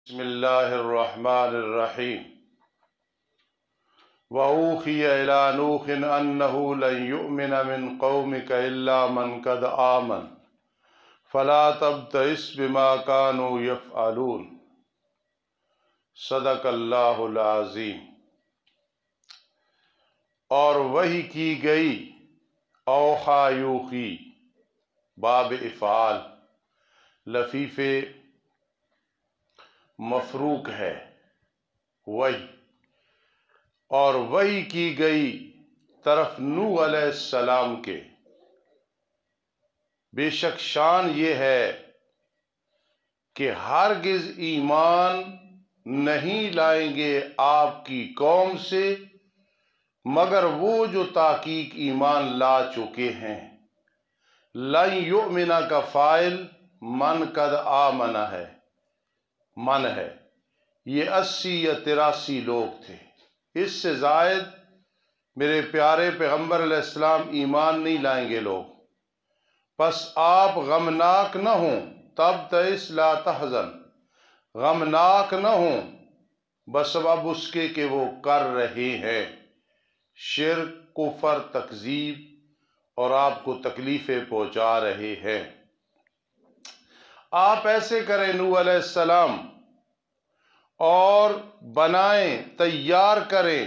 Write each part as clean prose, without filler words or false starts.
بسم اللہ الرحمن الرحیم وَأُوحِيَ إِلَى نُوحٍ أَنَّهُ لَن يُؤْمِنَ مِن قَوْمِكَ إِلَّا مَن قَدْ آمَنَ فَلَا تَبْتَئِسْ بِمَا كَانُوا يَفْعَلُونَ صدق اللہ العظیم۔ اور وحی کی گئی، اوحا یوحی، باب افعال لفیف مفروق ہے وحی، اور وحی کی گئی طرف نوح علیہ السلام کے، بے شک شان یہ ہے کہ ہرگز ایمان نہیں لائیں گے آپ کی قوم سے مگر وہ جو تحقیق ایمان لا چکے ہیں۔ لن یؤمن کا فاعل من قد آمن ہے، من ہے، یہ 80 یا 83 لوگ تھے، اس سے زائد میرے پیارے پیغمبر علیہ السلام ایمان نہیں لائیں گے لوگ۔ پس آپ غمناک نہ ہوں، تبتئس لا تحزن، غمناک نہ ہوں بسبب اس کے کہ وہ کر رہے ہیں شرک، کفر، تکذیب، اور آپ کو تکلیفیں پہنچا رہے ہیں۔ آپ ایسے کریں نوح علیہ السلام، اور بنائیں، تیار کریں،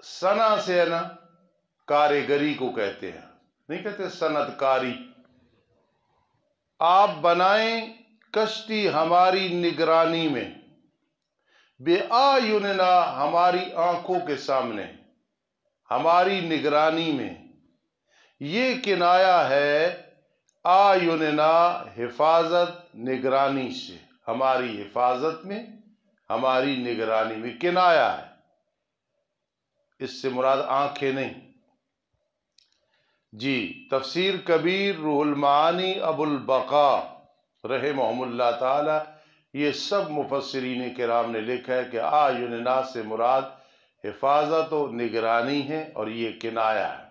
سنا سے ہے نا کاریگری کو کہتے ہیں، نہیں کہتے صنعت کاری۔ آپ بنائیں کشتی ہماری نگرانی میں، بے آیوننا، ہماری آنکھوں کے سامنے، ہماری نگرانی میں۔ یہ کنایا ہے آیوننا، حفاظت، نگرانی سے، ہماری حفاظت میں، ہماری نگرانی میں کنایا ہے، اس سے مراد آنکھیں نہیں۔ جی، تفسیر کبیر روح المعانی ابو البقاء رحمہ اللہ تعالی، یہ سب مفسرین کرام نے لکھا ہے کہ آیوننا سے مراد حفاظت و نگرانی ہے، اور یہ کنایا ہے۔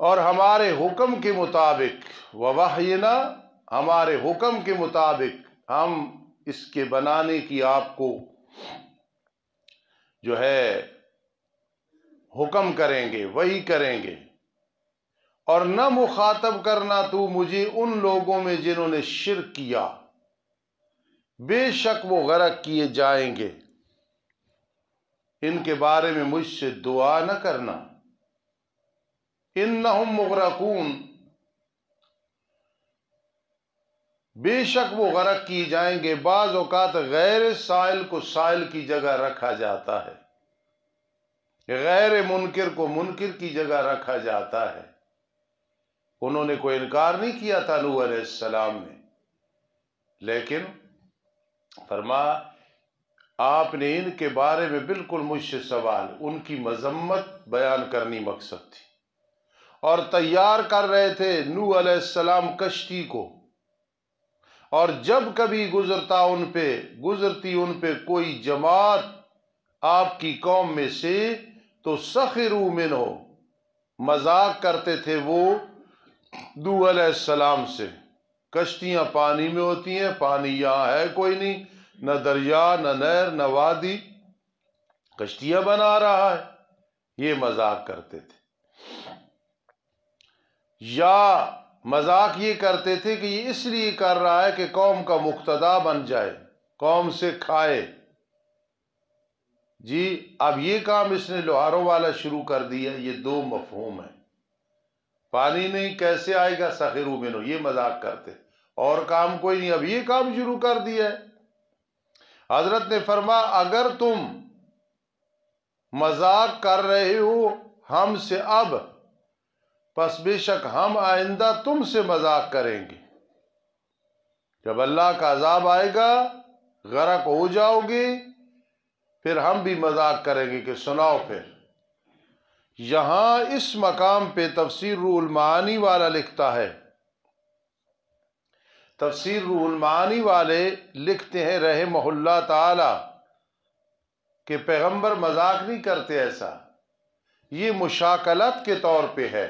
اور ہمارے حکم کے مطابق، ووحینا، ہمارے حکم کے مطابق ہم اس کے بنانے کی آپ کو جو ہے حکم کریں گے، وہی کریں گے۔ اور نہ مخاطب کرنا تو مجھے ان لوگوں میں جنہوں نے شرک کیا، بے شک وہ غرق کیے جائیں گے، ان کے بارے میں مجھ سے دعا نہ کرنا۔ انہم مغرقون، بے شک وہ غرق کی جائیں گے۔ بعض اوقات غیر سائل کو سائل کی جگہ رکھا جاتا ہے، غیر منکر کو منکر کی جگہ رکھا جاتا ہے۔ انہوں نے کوئی انکار نہیں کیا تھا نوح علیہ السلام نے، لیکن فرمایا آپ نے ان کے بارے میں بالکل مجھ سے سوال، ان کی مذمت بیان کرنی مقصد تھی۔ اور تیار کر رہے تھے نوح علیہ السلام کشتی کو، اور جب کبھی گزرتی ان پہ کوئی جماعت آپ کی قوم میں سے، تو سخروا منہ، مذاق کرتے تھے وہ نوح علیہ السلام سے۔ کشتیاں پانی میں ہوتی ہیں، پانی یہاں ہے کوئی نہیں، نہ دریا، نہ نہر، نہ وادی، کشتیاں بنا رہا ہے، یہ مذاق کرتے تھے۔ یا مذاق یہ کرتے تھے کہ یہ اس لیے کر رہا ہے کہ قوم کا مقتدا بن جائے، قوم سے کھائے۔ جی، اب یہ کام اس نے لوہاروں والا شروع کر دیا، یہ دو مفہوم ہیں۔ پانی نہیں کیسے آئے گا، سخروا منہ، یہ مذاق کرتے، اور کام کوئی نہیں، اب یہ کام شروع کر دیا ہے۔ حضرت نے فرمایا اگر تم مذاق کر رہے ہو ہم سے اب، پس بے شک ہم آئندہ تم سے مذاق کریں گے۔ جب اللہ کا عذاب آئے گا، غرق ہو جاؤ گے، پھر ہم بھی مذاق کریں گے کہ سناؤ پھر۔ یہاں اس مقام پہ تفسیر روح المعانی والا لکھتا ہے، تفسیر روح المعانی والے لکھتے ہیں رحمہ اللہ تعالی کہ پیغمبر مذاق نہیں کرتے ایسا، یہ مشاکلت کے طور پہ ہے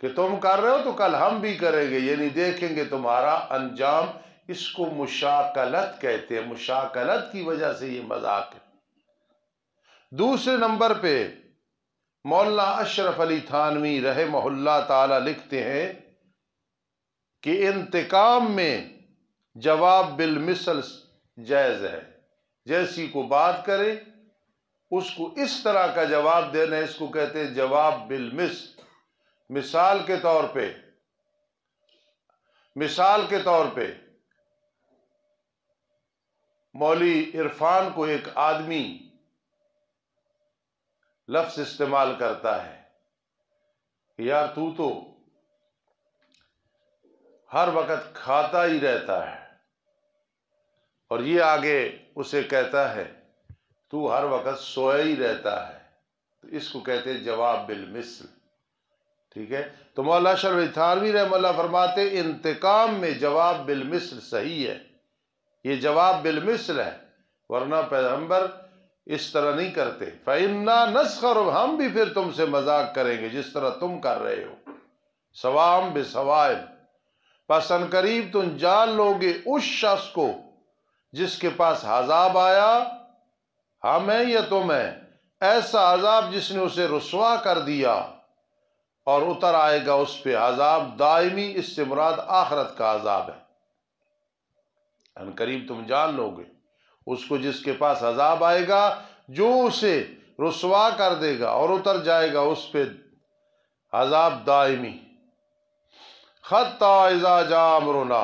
کہ تم کر رہے ہو تو کل ہم بھی کریں گے، یعنی دیکھیں گے تمہارا انجام۔ اس کو مشاکلت کہتے ہیں، مشاکلت کی وجہ سے یہ مذاق ہے۔ دوسرے نمبر پہ مولانا اشرف علی تھانوی رحمہ اللہ تعالی لکھتے ہیں کہ انتقام میں جواب بالمثل جائز ہے۔ جیسی کو بات کرے اس کو اس طرح کا جواب دینا، اس کو کہتے ہیں جواب بالمثل۔ مثال کے طور پہ مولوی عرفان کو ایک آدمی لفظ استعمال کرتا ہے کہ یار تو ہر وقت کھاتا ہی رہتا ہے، اور یہ آگے اسے کہتا ہے تو ہر وقت سویا ہی رہتا ہے، تو اس کو کہتے ہیں جواب بالمثل۔ ٹھیک ہے، تو مولانا اشرف تھانوی رحمہ اللہ فرماتے انتقام میں جواب بالمثل صحیح ہے، یہ جواب بالمثل ہے، ورنہ پیغمبر اس طرح نہیں کرتے۔ فَإِنَّا نَسْخَرُ، ہم بھی پھر تم سے مذاق کریں گے جس طرح تم کر رہے ہو۔ سوام بسوائن، پس ان قریب تم جان لو گے اس شخص کو جس کے پاس عذاب آیا، ہم ہیں یا تم ہیں، ایسا عذاب جس نے اسے رسوا کر دیا، اور اتر آئے گا اس پہ عذاب دائمی، اس سے مراد آخرت کا عذاب ہے۔ ان قریب تم جان لو گے اس کو جس کے پاس عذاب آئے گا جو اسے رسوا کر دے گا اور اتر جائے گا اس پہ عذاب دائمی۔ حتی اذا جاء امرنا،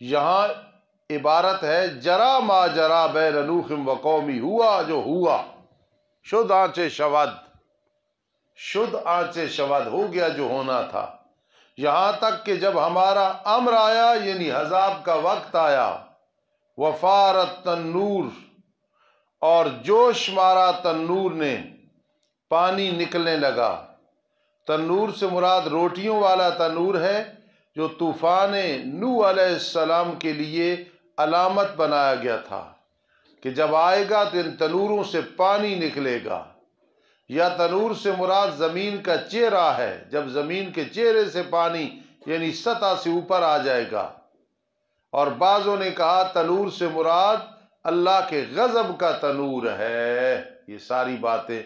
یہاں عبارت ہے جرا ما جرا بین نوح و قومی، ہوا جو ہوا، شد آنچ شود ہو گیا جو ہونا تھا، یہاں تک کہ جب ہمارا امر آیا یعنی عذاب کا وقت آیا، وفارت تنور، اور جوش مارا تنور نے، پانی نکلنے لگا۔ تنور سے مراد روٹیوں والا تنور ہے جو طوفان نوح علیہ السلام کے لیے علامت بنایا گیا تھا کہ جب آئے گا تو ان تنوروں سے پانی نکلے گا۔ یا تنور سے مراد زمین کا چہرہ ہے، جب زمین کے چہرے سے پانی یعنی سطح سے اوپر آ جائے گا۔ اور بعضوں نے کہا تنور سے مراد اللہ کے غضب کا تنور ہے۔ یہ ساری باتیں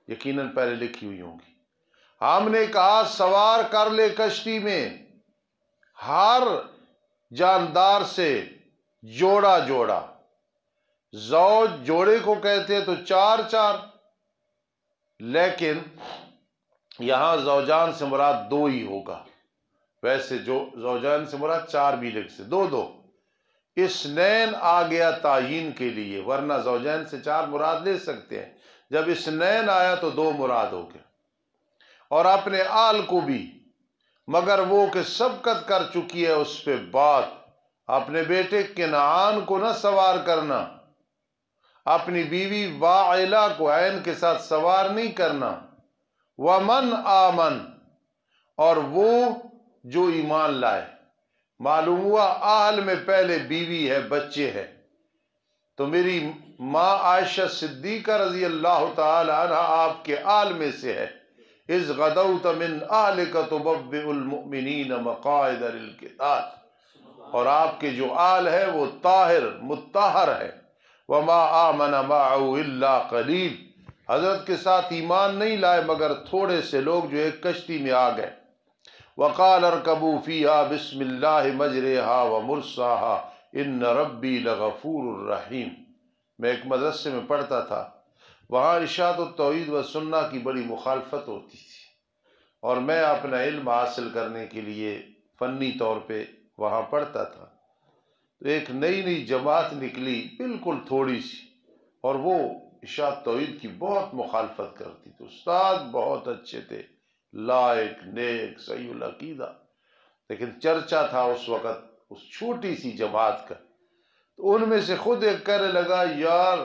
یقیناً پہلے لکھی ہوئی ہوں گی۔ ہم نے کہا سوار کر لے کشتی میں ہر جاندار سے جوڑا جوڑا، زوج جوڑے کو کہتے ہیں تو چار چار، لیکن یہاں زوجان سے مراد دو ہی ہوگا، ویسے جو زوجان سے مراد چار بھی لکھ سے دو دو، اثنین آ گیا تعین کے لیے، ورنہ زوجین سے چار مراد لے سکتے ہیں، جب اثنین آیا تو دو مراد ہو گیا۔ اور اپنے آل کو بھی، مگر وہ کہ سبقت کر چکی ہے اس پہ بات، اپنے بیٹے کنعان کو نہ سوار کرنا، اپنی بیوی واعلہ کو عین کے ساتھ سوار نہیں کرنا، ومن آمن، اور وہ جو ایمان لائے۔ معلوم ہوا آل میں پہلے بیوی ہے، بچے ہے، تو میری ماں عائشہ صدیقہ رضی اللہ تعالی عنہ آپ کے آل میں سے ہے۔ اذ غدوت من اہلک تبوئ المؤمنین مقاعد للقتال، اور آپ کے جو آل ہے وہ طاہر مطہر ہے۔ وما آمن معه الا قلیل، حضرت کے ساتھ ایمان نہیں لائے مگر تھوڑے سے لوگ جو ایک کشتی میں آ گئے۔ وقال ارکبوا فیہا بسم اللہ مجریہا ومرساہا ان ربی لغفور الرحیم۔ میں ایک مدرسے میں پڑھتا تھا، وہاں ارشاد التوحید و سنہ کی بڑی مخالفت ہوتی تھی، اور میں اپنا علم حاصل کرنے کے لیے فنی طور پہ وہاں پڑھتا تھا، تو ایک نئی جماعت نکلی بالکل تھوڑی سی، اور وہ ارشاد توحید کی بہت مخالفت کرتی تھی۔ استاد بہت اچھے تھے، لائق نیک صحیح العقیدہ، لیکن چرچا تھا اس وقت اس چھوٹی سی جماعت کا، تو ان میں سے خود ایک کہنے لگا یار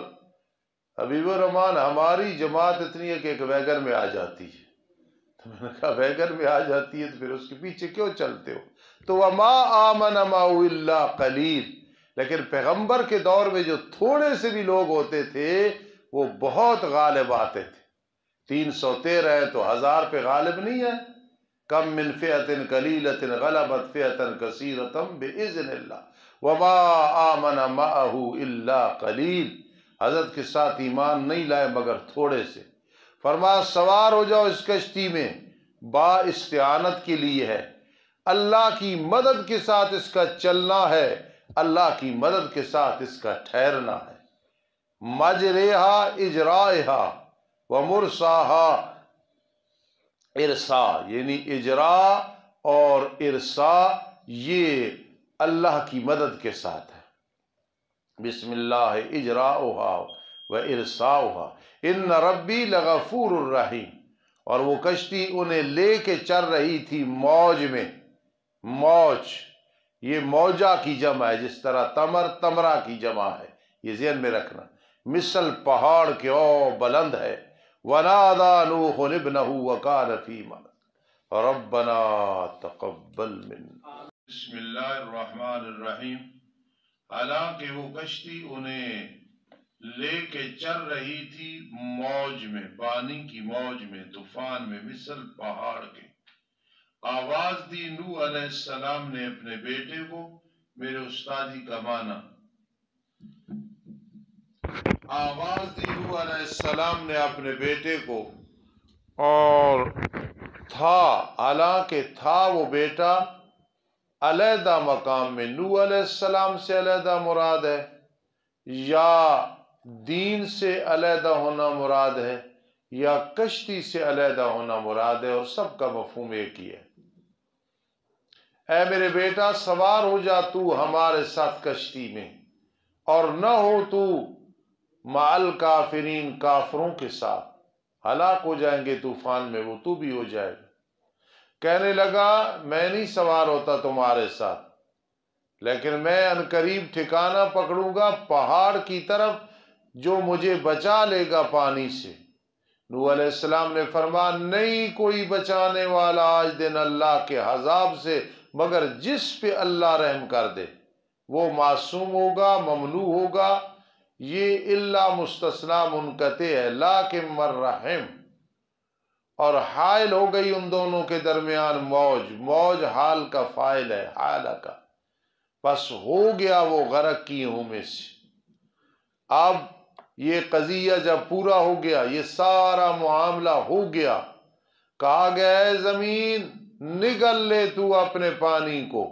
حبیب الرحمن ہماری جماعت اتنی ہے کہ ایک ویگن میں آ جاتی ہے۔ تو میں نے کہا ویگن میں آ جاتی ہے تو پھر اس کے پیچھے کیوں چلتے ہو؟ تو وما آمن معه الا قلیل، لیکن پیغمبر کے دور میں جو تھوڑے سے بھی لوگ ہوتے تھے وہ بہت غالب آتے تھے، 313 ہے تو 1000 پہ غالب نہیں ہے. کم من فئۃ قلیلۃ غلبت فئۃ کثیرۃ باذن اللہ وما آمن معہ الا قلیل. حضرت کے ساتھ ایمان نہیں لائے مگر تھوڑے سے. فرمایا سوار ہو جاؤ اس کشتی میں، با استعانت کے لیے ہے، اللہ کی مدد کے ساتھ اس کا چلنا ہے، اللہ کی مدد کے ساتھ اس کا ٹھہرنا ہے. مجریہا اجرائہا ومرساہا ارسا، یعنی اجرا اور ارسا یہ اللہ کی مدد کے ساتھ ہے. بسم اللہ اجراؤہا و ارساؤہا ان ربی لغفور الرحیم. اور وہ کشتی انہیں لے کے چل رہی تھی موج میں. موج یہ موجہ کی جمع ہے، جس طرح تمر تمرہ کی جمع ہے، یہ ذہن میں رکھنا. مثل پہاڑ کے او بلند ہے. وَنَادَى نُوحٌ ابْنَهُ وَكَانَ فِي مَعْنَا رَبَّنَا تَقَبَّلْ مِنَّا. بسم اللہ الرحمن الرحیم. حالانکہ وہ کشتی انہیں لے کے چل رہی تھی موج میں، پانی کی موج میں، طوفان میں، مثل پہاڑ کے. آواز دی نوح علیہ السلام نے اپنے بیٹے کو، میرے استادی کا معنی، آواز دی نوح علیہ السلام نے اپنے بیٹے کو، اور تھا حالانکہ تھا وہ بیٹا علیحدہ مقام میں. نوح علیہ السلام سے علیحدہ مراد ہے یا دین سے علیحدہ ہونا مراد ہے یا کشتی سے علیحدہ ہونا مراد ہے، اور سب کا مفہوم ایک ہی ہے. اے میرے بیٹا سوار ہو جا تو ہمارے ساتھ کشتی میں، اور نہ ہو تو مع الکافرین کافروں کے ساتھ. ہلاک ہو جائیں گے طوفان میں وہ، تو بھی ہو جائے گا. کہنے لگا میں نہیں سوار ہوتا تمہارے ساتھ، لیکن میں عنقریب ٹھکانہ پکڑوں گا پہاڑ کی طرف جو مجھے بچا لے گا پانی سے. نوح علیہ السلام نے فرمایا نہیں کوئی بچانے والا آج دن اللہ کے عذاب سے مگر جس پہ اللہ رحم کر دے. وہ معصوم ہوگا، ممنوع ہوگا. یہ الا مستثنا منقطع ہے، لیکن من رحم، اور حائل ہو گئی ان دونوں کے درمیان موج. موج حال کا فاعل ہے، حال کا، بس ہو گیا وہ غرق کی ہوں میں سے. اب یہ قضیہ جب پورا ہو گیا، یہ سارا معاملہ ہو گیا، کہا گیا اے زمین نگل لے تو اپنے پانی کو،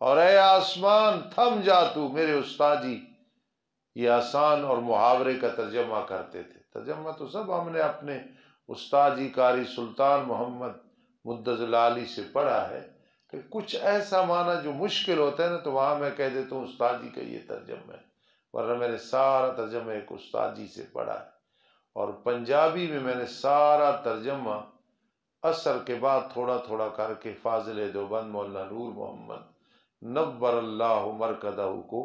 اور اے آسمان تھم جا تو. میرے استاد جی یہ آسان اور محاورے کا ترجمہ کرتے تھے. ترجمہ تو سب ہم نے اپنے استاد جی قاری سلطان محمد مدظ العالی سے پڑھا ہے، کہ کچھ ایسا معنی جو مشکل ہوتا ہے نا تو وہاں میں کہہ دیتا ہوں استاد جی کا یہ ترجمہ ہے، ورنہ میں نے سارا ترجمہ ایک استاد جی سے پڑھا ہے. اور پنجابی میں میں نے سارا ترجمہ عصر کے بعد تھوڑا تھوڑا کر کے فاضل دیوبند مولانا نور محمد نور اللہ مرکدہ کو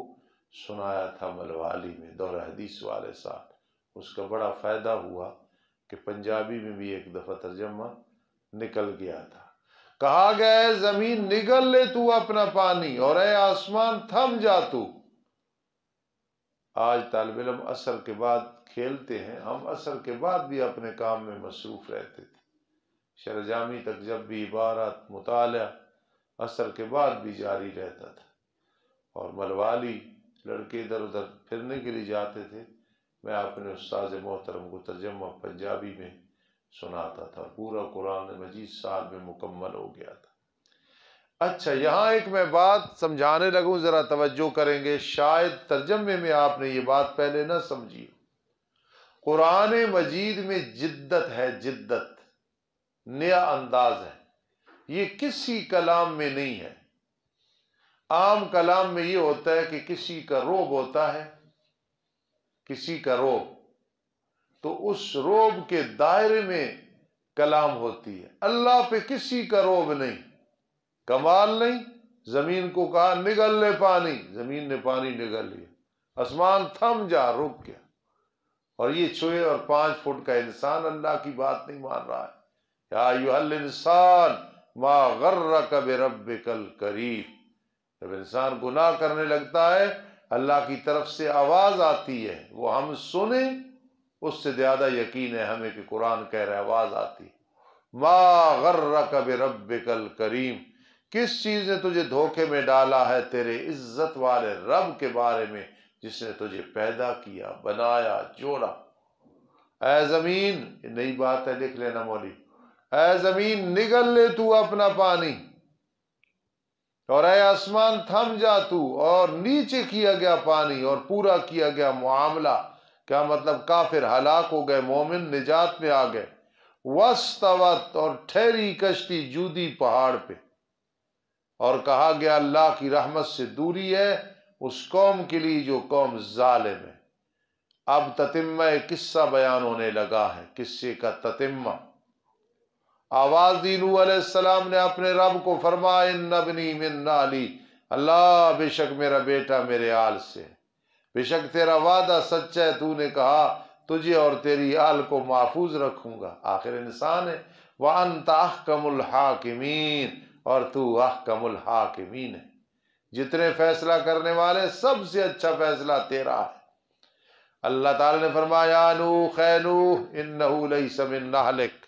سنایا تھا ملوالی میں دور حدیث والے ساتھ. اس کا بڑا فائدہ ہوا کہ پنجابی میں بھی ایک دفعہ ترجمہ نکل گیا تھا. کہا گیا اے زمین نگل لے تو اپنا پانی، اور اے آسمان تھم جا تو. آج طالب علم عصر کے بعد کھیلتے ہیں، ہم عصر کے بعد بھی اپنے کام میں مصروف رہتے تھے. شرح جامی تک جب بھی عبارت مطالعہ عصر کے بعد بھی جاری رہتا تھا، اور ملوالی لڑکے ادھر ادھر پھرنے کے لیے جاتے تھے. میں اپنے استاذ محترم کو ترجمہ پنجابی میں سناتا تھا. پورا قرآن مجید سال میں مکمل ہو گیا تھا. اچھا یہاں ایک میں بات سمجھانے لگوں، ذرا توجہ کریں گے، شاید ترجمے میں آپ نے یہ بات پہلے نہ سمجھی. قرآن مجید میں جدت ہے، جدت نیا انداز ہے. یہ کسی کلام میں نہیں ہے. عام کلام میں یہ ہوتا ہے کہ کسی کا روب ہوتا ہے، کسی کا روب، تو اس روب کے دائرے میں کلام ہوتی ہے. اللہ پہ کسی کا روب نہیں، کمال نہیں. زمین کو کہا نگل لے پانی، زمین نے پانی نگل لیا. آسمان تھم جا، رک گیا. اور یہ 6 اور 5 فٹ کا انسان اللہ کی بات نہیں مان رہا ہے. یا ایھا الانسان ما غرک بربک الکریم. جب انسان گناہ کرنے لگتا ہے اللہ کی طرف سے آواز آتی ہے، وہ ہم سنیں اس سے زیادہ یقین ہے ہمیں کہ قرآن کہہ رہا ہے، آواز آتی ہے، ما غرک بربک الکریم، کس چیز نے تجھے دھوکے میں ڈالا ہے تیرے عزت والے رب کے بارے میں، جس نے تجھے پیدا کیا، بنایا، جوڑا۔ اے زمین، یہ نئی بات ہے، لکھ لینا مولی، اے زمین نگل لے تو اپنا پانی، اور اے آسمان تھم جا تو، اور نیچے کیا گیا پانی اور پورا کیا گیا معاملہ۔ کیا مطلب؟ کافر ہلاک ہو گئے، مومن نجات میں آ گئے۔ وَاسْتَوَتْ، اور ٹھہری کشتی جودی پہاڑ پہ، اور کہا گیا اللہ کی رحمت سے دوری ہے اس قوم کے لیے جو قوم ظالم ہے۔ اب تتمہ قصہ بیان ہونے لگا ہے، قصے کا تتمہ۔ آواز دی نوح علیہ السلام نے اپنے رب کو، فرمایا ان ابنی من اہلی، اللہ بے شک میرا بیٹا میرے آل سے، بے شک تیرا وعدہ سچا ہے، تو نے کہا تجھے اور تیری آل کو محفوظ رکھوں گا، آخر انسان ہے۔ وَأَنْتَ أَحْكَمُ الْحَاكِمِينَ، اور تو احکم الحاکمین ہے، جتنے فیصلہ کرنے والے سب سے اچھا فیصلہ تیرا ہے۔ اللہ تعالی نے فرمایا نوح، اے نوح، انہ لیس من اہلک،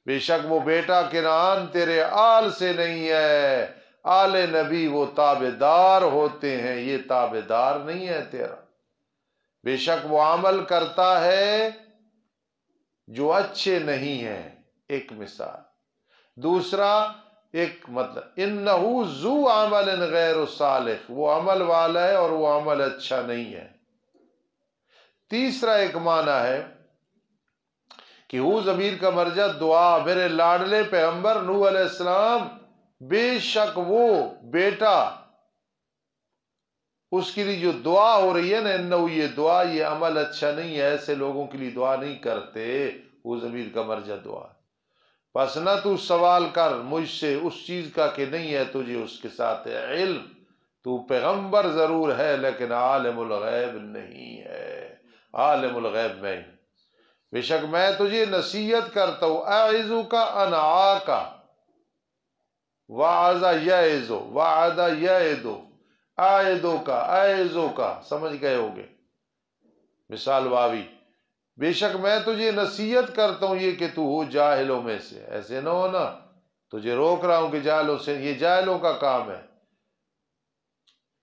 بے شک وہ بیٹا کنعان تیرے آل سے نہیں ہے، آل نبی وہ تابعدار ہوتے ہیں، یہ تابعدار نہیں ہے تیرا۔ بے شک وہ عمل کرتا ہے جو اچھے نہیں ہیں، ایک مثال۔ دوسرا ایک مطلب، انہو ذو عمل غیر صالح، وہ عمل والا ہے اور وہ عمل اچھا نہیں ہے۔ تیسرا ایک معنی ہے کہ ہو ضمیر کا مرجع دعا، میرے لاڈلے پیغمبر نوح علیہ السلام، بے شک وہ بیٹا، اس کے لیے جو دعا ہو رہی ہے نا، انہو، یہ دعا، یہ عمل اچھا نہیں ہے، ایسے لوگوں کے لیے دعا نہیں کرتے، وہ ضمیر کا مرجع دعا۔ پس نہ تو سوال کر مجھ سے اس چیز کا کہ نہیں ہے تجھے اس کے ساتھ علم، تو پیغمبر ضرور ہے لیکن عالم الغیب نہیں ہے، عالم الغیب میں ہوں۔ بے شک میں تجھے نصیحت کرتا ہوں، اعظک ان آکا، وعظ یعظ، وعد یعد، اعظو کا، اعظو کا، سمجھ گئے ہوگے، مثال واوی۔ بے شک میں تجھے نصیحت کرتا ہوں یہ کہ تو ہو جاہلوں میں سے، ایسے نہ ہونا، تجھے روک رہا ہوں کہ جاہلوں سے، یہ جاہلوں کا کام ہے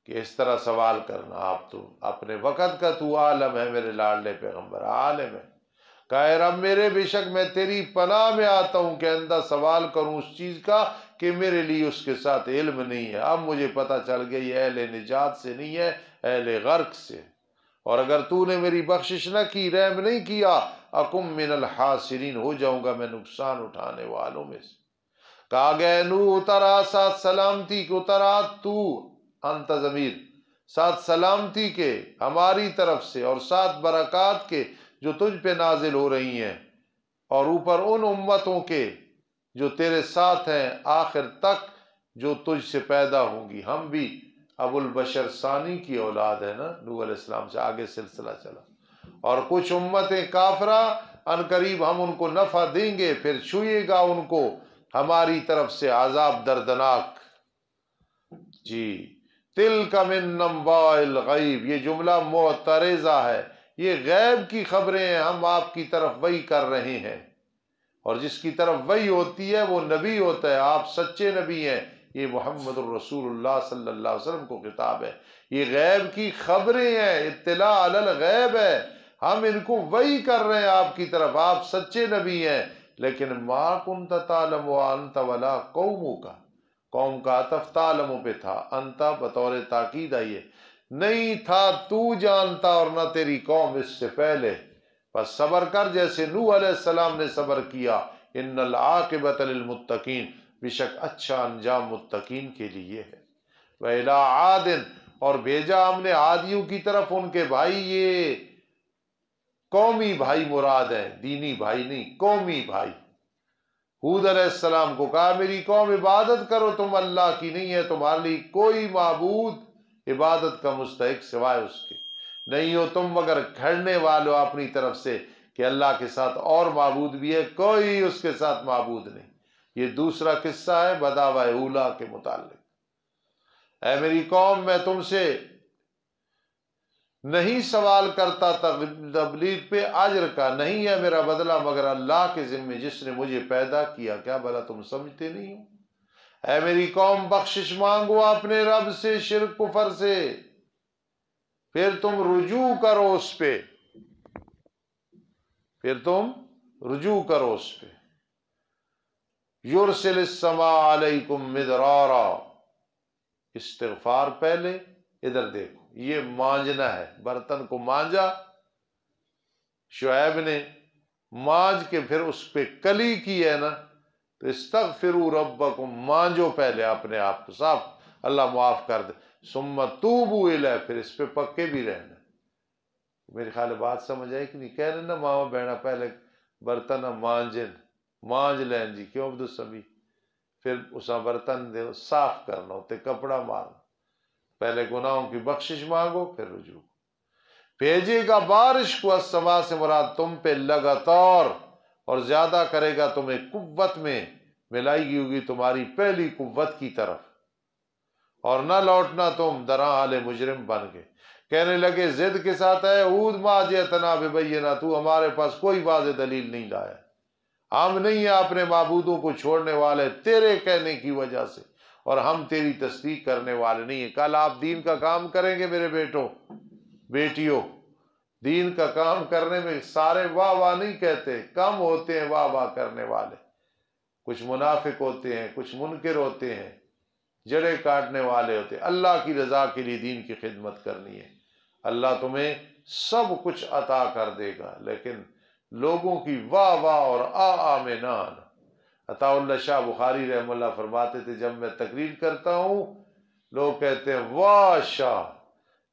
کہ اس طرح سوال کرنا۔ آپ تو اپنے وقت کا تو عالم ہے میرے لاڈلے پیغمبر، عالم ہے۔ کہا اے رب میرے، بے شک میں تیری پناہ میں آتا ہوں کہ اندھا سوال کروں اس چیز کا کہ میرے لیے اس کے ساتھ علم نہیں ہے۔ اب مجھے پتہ چل گیا یہ اہل نجات سے نہیں ہے، اہل غرق سے، اور اگر تو نے میری بخشش نہ کی، رحم نہیں کیا، اکم من الحاسرین، ہو جاؤں گا میں نقصان اٹھانے والوں میں سے۔ کہا گیا نوح اترا ساتھ سلامتی کے، اترا تو انت ضمیر، ساتھ سلامتی کے ہماری طرف سے، اور ساتھ برکات کے جو تجھ پہ نازل ہو رہی ہیں، اور اوپر ان امتوں کے جو تیرے ساتھ ہیں آخر تک، جو تجھ سے پیدا ہوں گی۔ ہم بھی ابو البشر ثانی کی اولاد ہے نا، نوح علیہ السلام سے آگے سلسلہ چلا، اور کچھ امتیں کافرہ، ان قریب ہم ان کو نفع دیں گے، پھر چھوئے گا ان کو ہماری طرف سے عذاب دردناک۔ جی، تلک من انباء الغیب، یہ جملہ معترضہ ہے، یہ غیب کی خبریں ہیں، ہم آپ کی طرف وحی کر رہے ہیں، اور جس کی طرف وحی ہوتی ہے وہ نبی ہوتا ہے، آپ سچے نبی ہیں، یہ محمد الرسول اللہ صلی اللہ علیہ وسلم کو خطاب ہے۔ یہ غیب کی خبریں ہیں، اطلاع علی الغیب ہے، ہم ان کو وحی کر رہے ہیں آپ کی طرف، آپ سچے نبی ہیں، لیکن ما کنت تعلم انت ولا قومک، قوم کا عطف تعلم پہ تھا، انت بطور تاکید آئی ہے، نہیں تھا تو جانتا اور نہ تیری قوم اس سے پہلے، بس صبر کر جیسے نوح علیہ السلام نے صبر کیا۔ ان العاقبۃ للمتقین، بے شک اچھا انجام متقین کے لیے ہے۔ وَإِلَىٰ عَادٍ، اور بھیجا ہم نے عادیوں کی طرف ان کے بھائی، یہ قومی بھائی مراد ہیں، دینی بھائی نہیں، قومی بھائی۔ ہود علیہ السلام کو کہا میری قوم عبادت کرو، تم اللہ کی نہیں ہے تمہارے لیے کوئی معبود عبادت کا مستحق سوائے اس کے، نہیں ہو تم مگر گھڑنے والو اپنی طرف سے کہ اللہ کے ساتھ اور معبود بھی ہے، کوئی اس کے ساتھ معبود نہیں۔ یہ دوسرا قصہ ہے بداوی اولا کے متعلق۔ اے میری قوم، میں تم سے نہیں سوال کرتا تبلیغ پہ اجر کا، نہیں ہے میرا بدلہ مگر اللہ کے ذمے جس نے مجھے پیدا کیا، کیا بھلا تم سمجھتے نہیں ہو؟ اے میری قوم بخشش مانگو اپنے رب سے شرک کفر سے، پھر تم رجوع کرو اس پہ، پھر تم رجوع کرو اس پہ۔ یرسل السماء علیکم مدرارا، استغفار پہلے، ادھر دیکھو یہ مانجنا ہے، برتن کو مانجا شعیب نے، مانج کے پھر اس پہ کلی کی ہے نا، تو استغفروا ربکم، مانجو پہلے اپنے آپ کو صاف، اللہ معاف کر دے، ثم توبوا الیہ، پھر اس پہ پکے بھی رہنا۔ میرے خیال ہے بات سمجھ آئی کہ نہیں؟ کہنے نا ماما بہنا پہلے برتن مانجن، مانج لین جی، کیوں عبد السمی، پھر اسا برتن دے صاف کرنا ہوتے، کپڑا مارنا، پہلے گناہوں کی بخشش مانگو پھر رجوع۔ بھیجے گا بارش کو، السماء سے مراد تم پہ لگاتار، اور زیادہ کرے گا تمہیں قوت میں، ملائی گی ہوگی تمہاری پہلی قوت کی طرف، اور نہ لوٹنا تم درا حال مجرم بن گئے۔ کہنے لگے ضد کے ساتھ، اے ہود ما جئتنا ببینہ، تو ہمارے پاس کوئی واضح دلیل نہیں لایا، ہم نہیں ہیں اپنے معبودوں کو چھوڑنے والے تیرے کہنے کی وجہ سے، اور ہم تیری تصدیق کرنے والے نہیں ہیں۔ کل آپ دین کا کام کریں گے میرے بیٹوں بیٹیوں، دین کا کام کرنے میں سارے واہ واہ نہیں کہتے، کم ہوتے ہیں واہ واہ کرنے والے، کچھ منافق ہوتے ہیں، کچھ منکر ہوتے ہیں، جڑے کاٹنے والے ہوتے ہیں۔ اللہ کی رضا کے لیے دین کی خدمت کرنی ہے، اللہ تمہیں سب کچھ عطا کر دے گا، لیکن لوگوں کی واہ واہ اور آ میں نہ آنا۔ عطا اللہ شاہ بخاری رحمہ اللہ فرماتے تھے، جب میں تقریر کرتا ہوں لوگ کہتے ہیں واہ شاہ،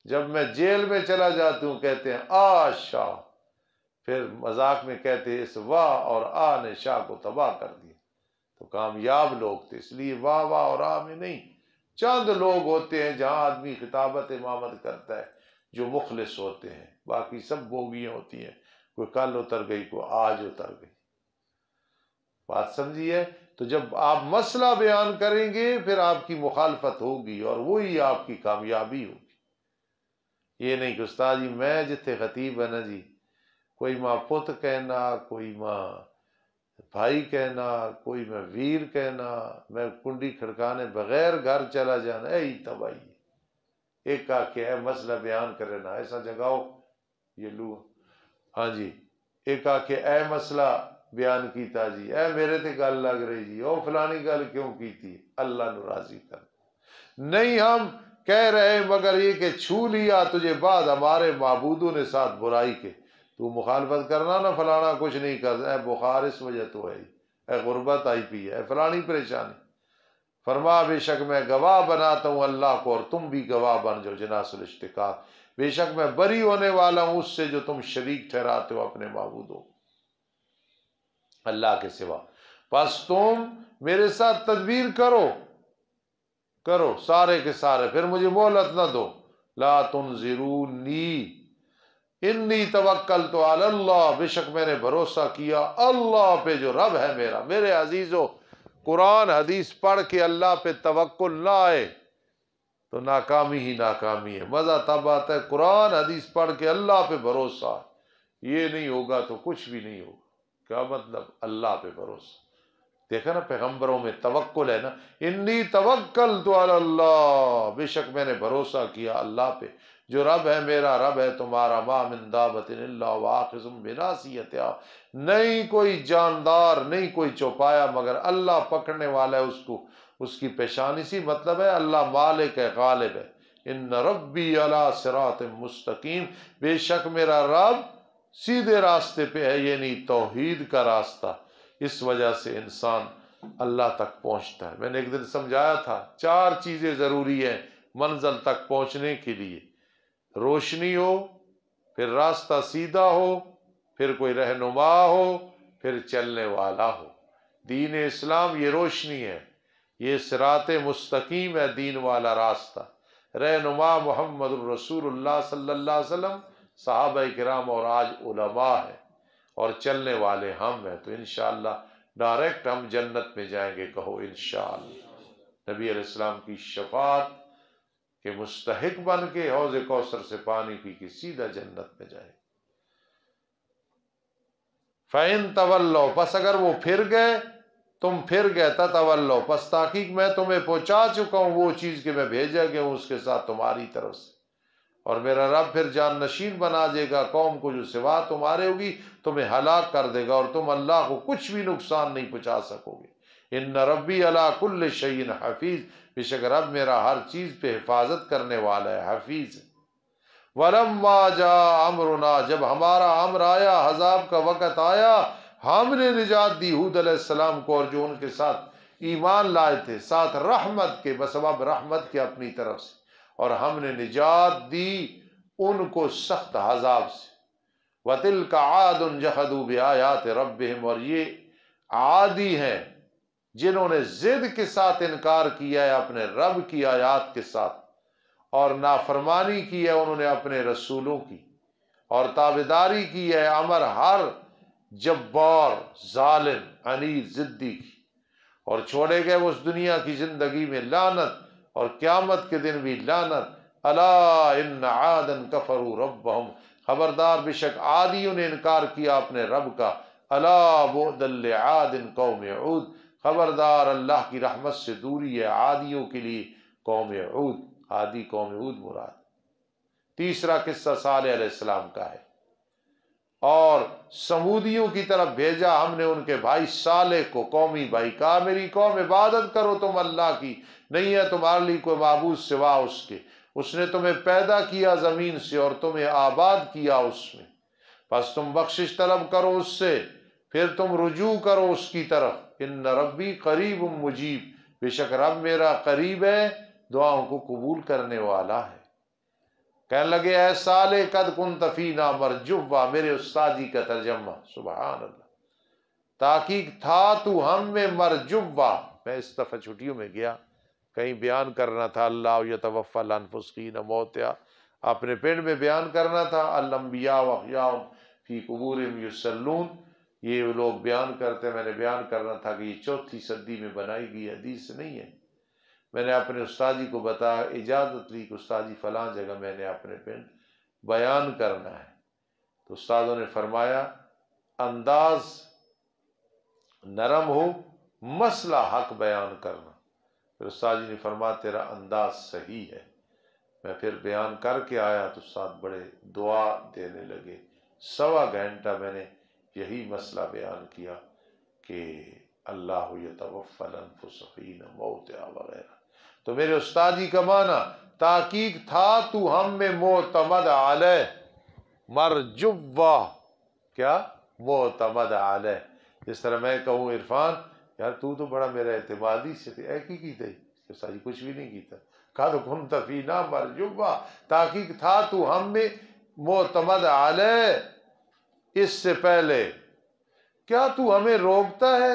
جب میں جیل میں چلا جاتا ہوں کہتے ہیں آ شاہ، پھر مذاق میں کہتے ہیں اس واہ اور آ نے شاہ کو تباہ کر دیا۔ تو کامیاب لوگ تھے، اس لیے واہ واہ اور آ میں نہیں، چند لوگ ہوتے ہیں جہاں آدمی خطابت امامت کرتا ہے جو مخلص ہوتے ہیں، باقی سب بوگیاں ہوتی ہیں، کوئی کل اتر گئی کوئی آج اتر گئی۔ بات سمجھیے؟ تو جب آپ مسئلہ بیان کریں گے پھر آپ کی مخالفت ہوگی، اور وہی آپ کی کامیابی ہوگی۔ یہ نہیں کہ استاد جی میں جتھے خطیب ہے نا جی، کوئی ماں پت کہنا، کوئی ماں بھائی کہنا، کوئی میں ویر کہنا، میں کنڈی کھڑکانے بغیر گھر چلا جانا، اے تباہی۔ ایک کا کہ اے مسئلہ بیان کرے نا ایسا جگاؤ یہ لو، ہاں جی، ایک کا کہ اے مسئلہ بیان کیتا جی، اے میرے تے گل لگ رہی جی، او فلانی گل کیوں کی تھی، اللہ نو راضی کر۔ نہیں ہم کہہ رہے مگر یہ کہ چھو لیا تجھے بعد ہمارے معبودوں نے ساتھ برائی کے، تو مخالفت کرنا نہ فلانا کچھ نہیں کرتا، اے بخار اس وجہ تو ہے، اے غربت آئی پی ہے، اے فلانی پریشانی۔ فرما بے شک میں گواہ بناتا ہوں اللہ کو، اور تم بھی گواہ بن جاؤ جناس الاشتقاق، بے شک میں بری ہونے والا ہوں اس سے جو تم شریک ٹھہراتے ہو اپنے معبودوں اللہ کے سوا، پس تم میرے ساتھ تدبیر کرو سارے کے سارے، پھر مجھے مہلت نہ دو۔ لا تنظرونی انی توکلت علی اللہ، بے شک میں نے بھروسہ کیا اللہ پہ جو رب ہے میرا۔ میرے عزیزو، قرآن حدیث پڑھ کے اللہ پہ توکل نہ آئے تو ناکامی ہی ناکامی ہے۔ مزہ تب آتا ہے قرآن حدیث پڑھ کے اللہ پہ بھروسہ، یہ نہیں ہوگا تو کچھ بھی نہیں ہوگا۔ کیا مطلب؟ اللہ پہ بھروسہ۔ دیکھا نا پیغمبروں میں توکل ہے نا، انی توکلت علی اللہ، بے شک میں نے بھروسہ کیا اللہ پہ جو رب ہے میرا رب ہے تمہارا، ما من دابۃ الا هو آخذ بناصیتها، نہیں کوئی جاندار نہیں کوئی چوپایا مگر اللہ پکڑنے والا ہے اس کو اس کی پیشانی سی، مطلب ہے اللہ مالک ہے، غالب ہے۔ ان ربی علی صراط مستقیم، بے شک میرا رب سیدھے راستے پہ ہے، یعنی توحید کا راستہ، اس وجہ سے انسان اللہ تک پہنچتا ہے۔ میں نے ایک دن سمجھایا تھا 4 چیزیں ضروری ہیں منزل تک پہنچنے کے لیے، روشنی ہو، پھر راستہ سیدھا ہو، پھر کوئی رہنما ہو، پھر چلنے والا ہو۔ دین اسلام یہ روشنی ہے، یہ صراط مستقیم ہے، دین والا راستہ۔ رہنما محمد الرسول اللہ صلی اللہ علیہ وسلم، صحابہ کرام اور آج علماء ہے، اور چلنے والے ہم ہیں۔ تو انشاءاللہ ڈائریکٹ ہم جنت میں جائیں گے، کہو انشاءاللہ۔ نبی علیہ السلام کی شفاعت کہ مستحق بن کے حوض کوثر سے پانی پی کے سیدھا جنت میں جائے۔ فَإِن تَوَلَّوْا، پس اگر وہ پھر گئے، تم پھر گئے، تَتَوَلَّوْا، پس تحقیق میں تمہیں پہنچا چکا ہوں وہ چیز کہ میں بھیجا گیا ہوں اس کے ساتھ تمہاری طرف سے، اور میرا رب پھر جان نشین بنا دے گا قوم کو جو سوا تمہارے ہوگی، تمہیں ہلاک کر دے گا، اور تم اللہ کو کچھ بھی نقصان نہیں پہنچا سکو گے۔ ان ربی علی کل شیء حفیظ، بے شک رب میرا ہر چیز پہ حفاظت کرنے والا ہے، حفیظ ہے۔ وَلَمَّا جَاءَ أَمْرُنَا، جب ہمارا امر آیا، عذاب کا وقت آیا، ہم نے نجات دی ہود علیہ السلام کو اور جو ان کے ساتھ ایمان لائے تھے، ساتھ رحمت کے، بسبب رحمت کے اپنی طرف سے، اور ہم نے نجات دی ان کو سخت عذاب سے۔ وَتِلْكَ عَادٌ جَحَدُوا بِآيَاتِ رَبِّهِمْ، اور یہ عادی ہیں جنہوں نے ضد کے ساتھ انکار کیا ہے اپنے رب کی آیات کے ساتھ، اور نافرمانی کی ہے انہوں نے اپنے رسولوں کی، اور تابعداری کی ہے امر ہر جبار، ظالم، عنید، ضدی کی، اور چھوڑے گئے وہ اس دنیا کی زندگی میں لعنت، اور قیامت کے دن بھی لعنت۔ الا ان عادا کفروا ربهم، خبردار بے شک عادیوں نے انکار کیا اپنے رب کا۔ الا بعدا لعاد قوم عود، خبردار اللہ کی رحمت سے دوری ہے عادیوں کے لیے قوم عود، عادی قوم عود مراد۔ تیسرا قصہ صالح علیہ السلام کا ہے، اور سمودیوں کی طرف بھیجا ہم نے ان کے بھائی صالح کو، قومی بھائی، کہا میری قوم عبادت کرو تم اللہ کی، نہیں ہے تمہارے لیے کوئی معبود سوا اس کے، اس نے تمہیں پیدا کیا زمین سے اور تمہیں آباد کیا اس میں، بس تم بخشش طلب کرو اس سے، پھر تم رجوع کرو اس کی طرف۔ ان ربی قریب مجیب، بے شک رب میرا قریب ہے، دعاؤں کو قبول کرنے والا ہے۔ کہنے لگے اے صالح قد کنت فینا مرجوا، میرے استاد جی کا ترجمہ، سبحان اللہ، تحقیق تھا تو ہم میں مرجوا۔ میں اس دفعہ چھٹیوں میں گیا، کہیں بیان کرنا تھا اللہ یتوفی الانفس حین موتہا، اپنے پنڈ میں بیان کرنا تھا الانبیاء واحیاء فی قبورہم یصلون، یہ لوگ بیان کرتے، میں نے بیان کرنا تھا کہ یہ 4 صدی میں بنائی گئی حدیث نہیں ہے۔ میں نے اپنے استاد جی کو بتایا، اجازت لی کہ استاد جی فلاں جگہ میں نے اپنے پنڈ بیان کرنا ہے، تو استادوں نے فرمایا انداز نرم ہو، مسئلہ حق بیان کرنا۔ پھر استاد جی نے فرمایا تیرا انداز صحیح ہے۔ میں پھر بیان کر کے آیا تو استاد بڑے دعا دینے لگے، 1.25 گھنٹہ میں نے یہی مسئلہ بیان کیا کہ اللہ یتوفی الانفس حین موتہا وغیرہ۔ تو میرے استاد جی کا معنی تحقیق تھا تو ہم میں معتمد علیہ مرجوا، کیا معتمد علیہ، جس طرح میں کہوں عرفان یار تو بڑا میرا اعتمادی سے تھے، کی تھی استاد جی کچھ بھی نہیں کیتا، کہا تو کنت فینا مرجوا، تحقیق تھا تو ہم میں معتمد علیہ، اس سے پہلے کیا تو ہمیں روکتا ہے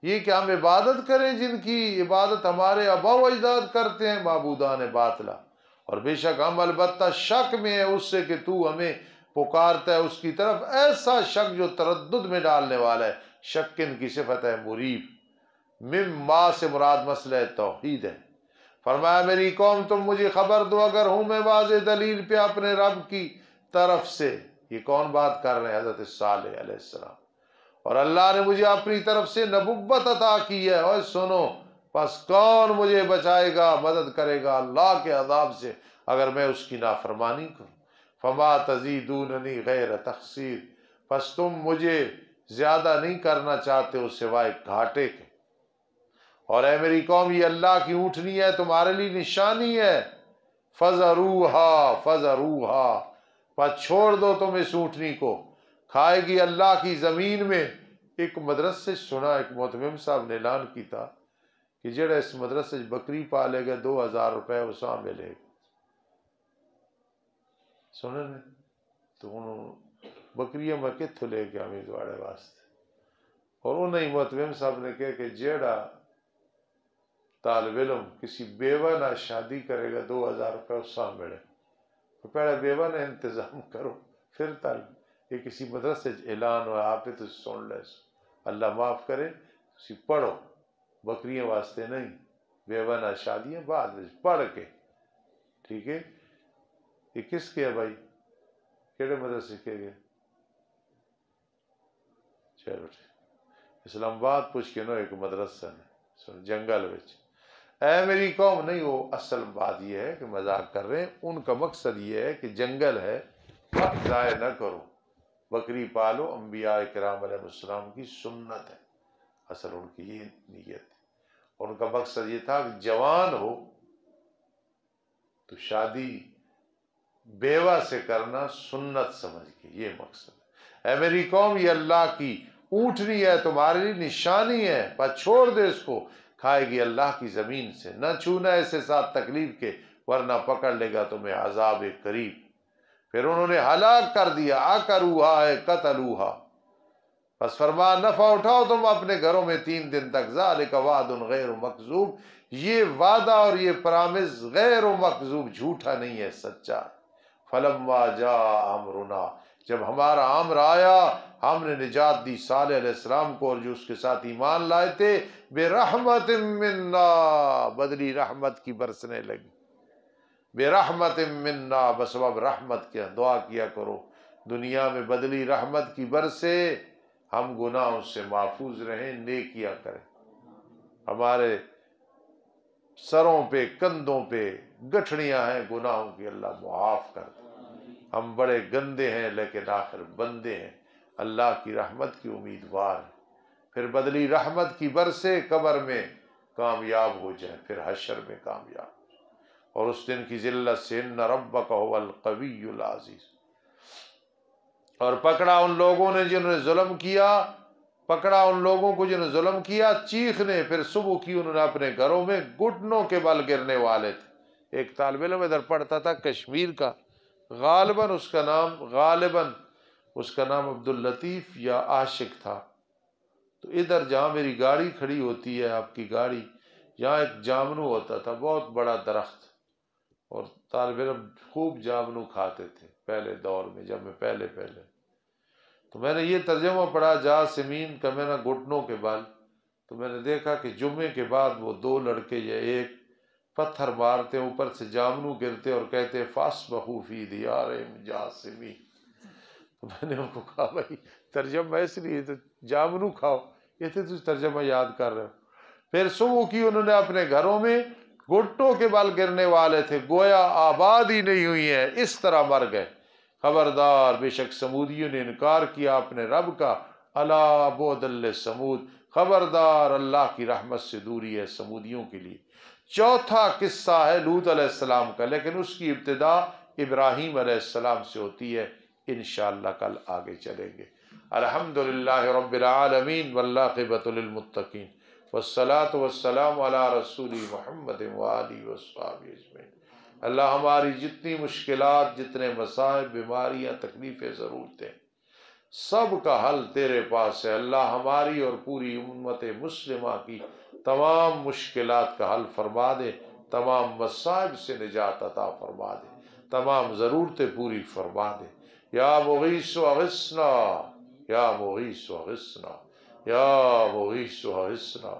یہ کہ ہم عبادت کریں جن کی عبادت ہمارے آباء و اجداد کرتے ہیں، معبودان باطلا، اور بے شک ہم البتہ شک میں ہیں اس سے کہ تو ہمیں پکارتا ہے اس کی طرف، ایسا شک جو تردد میں ڈالنے والا ہے۔ شکن کی صفت ہے مریب، مما سے مراد مسئلہ توحید ہے۔ فرمایا میری قوم تم مجھے خبر دو اگر ہوں میں واضح دلیل پہ اپنے رب کی طرف سے۔ یہ کون بات کر رہے ہیں؟ حضرت صالح علیہ السلام۔ اور اللہ نے مجھے اپنی طرف سے نبوت عطا کی ہے، اور سنو پس کون مجھے بچائے گا، مدد کرے گا اللہ کے عذاب سے اگر میں اس کی نافرمانی کروں؟ فما تزیدوننی غیر تخسیر، پس تم مجھے زیادہ نہیں کرنا چاہتے ہو سوائے گھاٹے کے۔ اور اے میری قوم یہ اللہ کی اونٹنی ہے، تمہارے لیے نشانی ہے، فذروہا فذروہا، پس چھوڑ دو تم اس اونٹنی کو، کھائے گی اللہ کی زمین میں۔ ایک مدرسے سنا، ایک محتمم صاحب نے اعلان کی تھا کہ جڑا اس مدرسے بکری پالے گا 2000 روپے اساں ملے گا، سنیں نے تو انہوں بکریاں میں کتھوں لے کے ہمیں دوڑے واسطے، اور انہیں محتمم صاحب نے کہا کہ جیڑا طالب علم کسی بیوہ نہ شادی کرے گا 2000 روپے اساں ملے، تو پہلے بیوہ نے انتظام کرو پھر طالب، یہ کسی مدرسے اعلان ہوا، آپ تو سن لے، اللہ معاف کرے، تسی پڑھو، بکریاں واسطے نہیں، بیوہ نہ شادیاں بعد میں پڑھ کے۔ ٹھیک ہے، یہ کس کے ہے بھائی؟ کیڑے مدرسے کے گئے؟ چلو ٹھیک، اسلام آباد پوچھ کے نو ایک مدرسہ نے جنگل وچ، اے میری قوم، نہیں وہ اصل بات یہ ہے کہ مذاق کر رہے ہیں، ان کا مقصد یہ ہے کہ جنگل ہے، وقت ضائع نہ کرو، بکری پالو، انبیاء کرام علیہ السلام کی سنت ہے، اصل ان کی یہ نیت ہے۔ ان کا مقصد یہ تھا کہ جوان ہو تو شادی بیوہ سے کرنا سنت سمجھ کے، یہ مقصد ہے۔ اے میری قوم، یہ اللہ کی اونٹنی ہے، تمہاری نشانی ہے، پر چھوڑ دے اس کو، کھائے گی اللہ کی زمین سے، نہ چھونا ایسے ساتھ تکلیف کے، ورنہ پکڑ لے گا تمہیں عذاب قریب۔ پھر انہوں نے ہلاک کر دیا، عقروہا ہے قتلوہا، بس فرما نفع اٹھاؤ تم اپنے گھروں میں 3 دن تک، ذالک وعد غیر مکذوب، یہ وعدہ اور یہ پرامز غیر مکذوب، جھوٹا نہیں ہے، سچا ہے۔ فلما جاء امرنا، جب ہمارا امر آیا، ہم نے نجات دی صالح علیہ السلام کو اور جو اس کے ساتھ ایمان لائے تھے، برحمت منا، بدلی رحمت کی برسنے لگی، برحمت منا، بسبب رحمت کے، دعا کیا کرو دنیا میں بدلی رحمت کی برسے، ہم گناہوں سے محفوظ رہیں، نیکیاں کریں، ہمارے سروں پہ کندھوں پہ گٹھڑیاں ہیں گناہوں کی، اللہ معاف کر دے، ہم بڑے گندے ہیں لیکن آخر بندے ہیں، اللہ کی رحمت کی امیدوار ہیں، پھر بدلی رحمت کی برسے، قبر میں کامیاب ہو جائیں، پھر حشر میں کامیاب، اور اس دن کی ذلت سے، ان ربک هو القوی العزیز۔ اور پکڑا ان لوگوں نے جنہوں نے ظلم کیا، پکڑا ان لوگوں کو جنہوں نے ظلم کیا، چیخنے، پھر صبح کی انہوں نے اپنے گھروں میں گھٹنوں کے بل گرنے والے تھے۔ ایک طالب علم ادھر پڑھتا تھا کشمیر کا، غالباً اس کا نام عبداللطیف یا عاشق تھا، تو ادھر جہاں میری گاڑی کھڑی ہوتی ہے، آپ کی گاڑی، یہاں ایک جامنو ہوتا تھا، بہت بڑا درخت، اور طالب علم خوب جامنو کھاتے تھے پہلے دور میں، جب میں پہلے تو میں نے یہ ترجمہ پڑھا، جاسمین کا میں نے گھٹنوں کے بال، تو میں نے دیکھا کہ جمعے کے بعد وہ 2 لڑکے یا ایک پتھر مارتے، اوپر سے جامنو گرتے اور کہتے فاصبحوا فی دیارہم جاسمین، تو میں نے ان کو کہا بھائی ترجمہ اس لیے تو جامنو کھاؤ، یہ تھے تجھ ترجمہ یاد کر رہے ہو۔ پھر صبح کی انہوں نے اپنے گھروں میں گھٹنوں کے بل گرنے والے تھے، گویا آباد ہی نہیں ہوئی ہیں، اس طرح مر گئے۔ خبردار، بے شک سمودیوں نے انکار کیا اپنے رب کا، الا بعدا لثمود، خبردار اللہ کی رحمت سے دوری ہے سمودیوں کے لیے۔ چوتھا قصہ ہے لوط علیہ السلام کا، لیکن اس کی ابتدا ابراہیم علیہ السلام سے ہوتی ہے، انشاءاللہ کل آگے چلیں گے۔ الحمدللہ رب العالمین والعاقبۃ للمتقین، والصلاة والسلام علی رسول محمد وآلہ وصحبہ اجمعین۔ اللہ ہماری جتنی مشکلات، جتنے مصائب، بیماریاں، تکلیفیں، ضرورتیں، سب کا حل تیرے پاس ہے۔ اللہ ہماری اور پوری امت مسلمہ کی تمام مشکلات کا حل فرما دے، تمام مصائب سے نجات عطا فرما دے، تمام ضرورتیں پوری فرما دے۔ یا مغیث اغثنا، یا مغیث اغثنا، یا مغیث اغثنا۔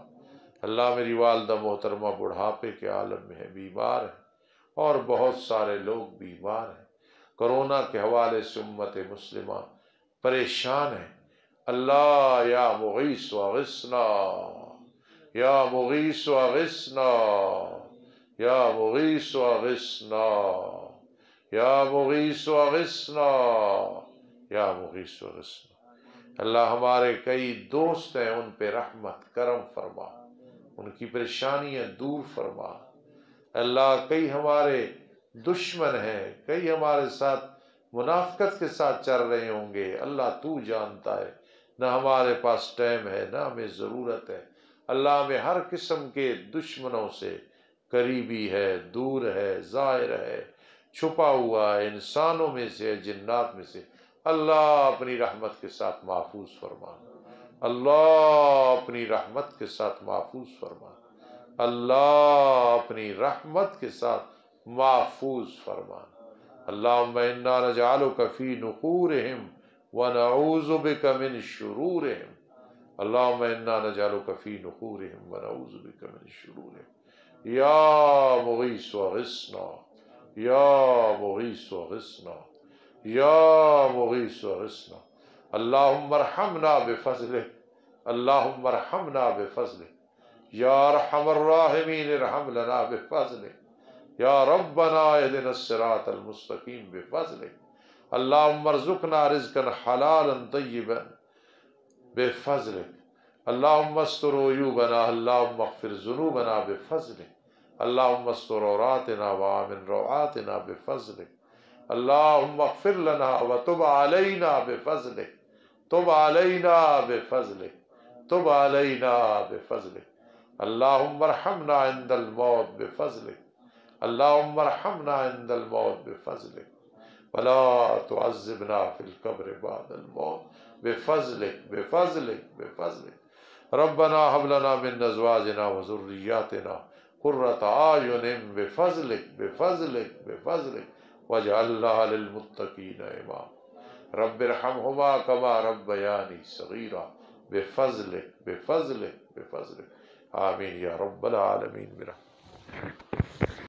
اللہ میری والدہ محترمہ بڑھاپے کے عالم میں ہے، بیمار ہے، اور بہت سارے لوگ بیمار ہیں، کرونا کے حوالے سے امت مسلمہ پریشان ہے۔ اللہ یا مغیث اغثنا، یا مغیث اغثنا، یا مغیث اغثنا، یا مغیث اغثنا، یا مغیث اغثنا۔ اللہ ہمارے کئی دوست ہیں، ان پہ رحمت کرم فرما، ان کی پریشانیاں دور فرما۔ اللہ کئی ہمارے دشمن ہیں، کئی ہمارے ساتھ منافقت کے ساتھ چل رہے ہوں گے، اللہ تو جانتا ہے، نہ ہمارے پاس ٹائم ہے، نہ ہمیں ضرورت ہے۔ اللہ ہمیں ہر قسم کے دشمنوں سے، قریبی ہے، دور ہے، ظاہر ہے، چھپا ہوا ہے، انسانوں میں سے، جنات میں سے، اللہ اپنی رحمت کے ساتھ محفوظ فرما، اللہ اپنی رحمت کے ساتھ محفوظ فرما، اللہ اپنی رحمت کے ساتھ محفوظ فرما۔ اللہم انا نجعلک فی نحورہم ونعوذ بک من شرورہم، اللہم انا نجعلک فی نحورہم ونعوذ بک من شرورہم۔ یا مغیث اغثنا، یا مغیث اغثنا یا مغیث اغثنا اللہم ارحمنا بفضلک اللہم ارحمنا بفضلک یا ارحم الراحمین ارحم لنا بفضلک یا ربنا اہدنا الصراط المستقیم بفضلک اللہم ارزقنا رزقا حلالا طیبا بفضلک اللہم استر عیوبنا اللہم اغفر ذنوبنا بفضلک اللہم استر عوراتنا وآمن روعاتنا بفضلک اللہم اغفر لنا وتب علینا بفضلک تب علینا بفضلک تب علینا بفضلک اللہم ارحمنا عند الموت بفضلک اللہم ارحمنا عند الموت بفضلک ولا تعذبنا في القبر بعد الموت بفضلک بفضلک بفضلک ربنا هب لنا من ازواجنا وذرياتنا قرة اعین بفضلک بفضلک بفضلک واجعلنا للمتقین اماما رب ارحمہما کما ربیانی صغیرا بفضلک بفضلک بفضلک آمین یا رب العالمین برحمتک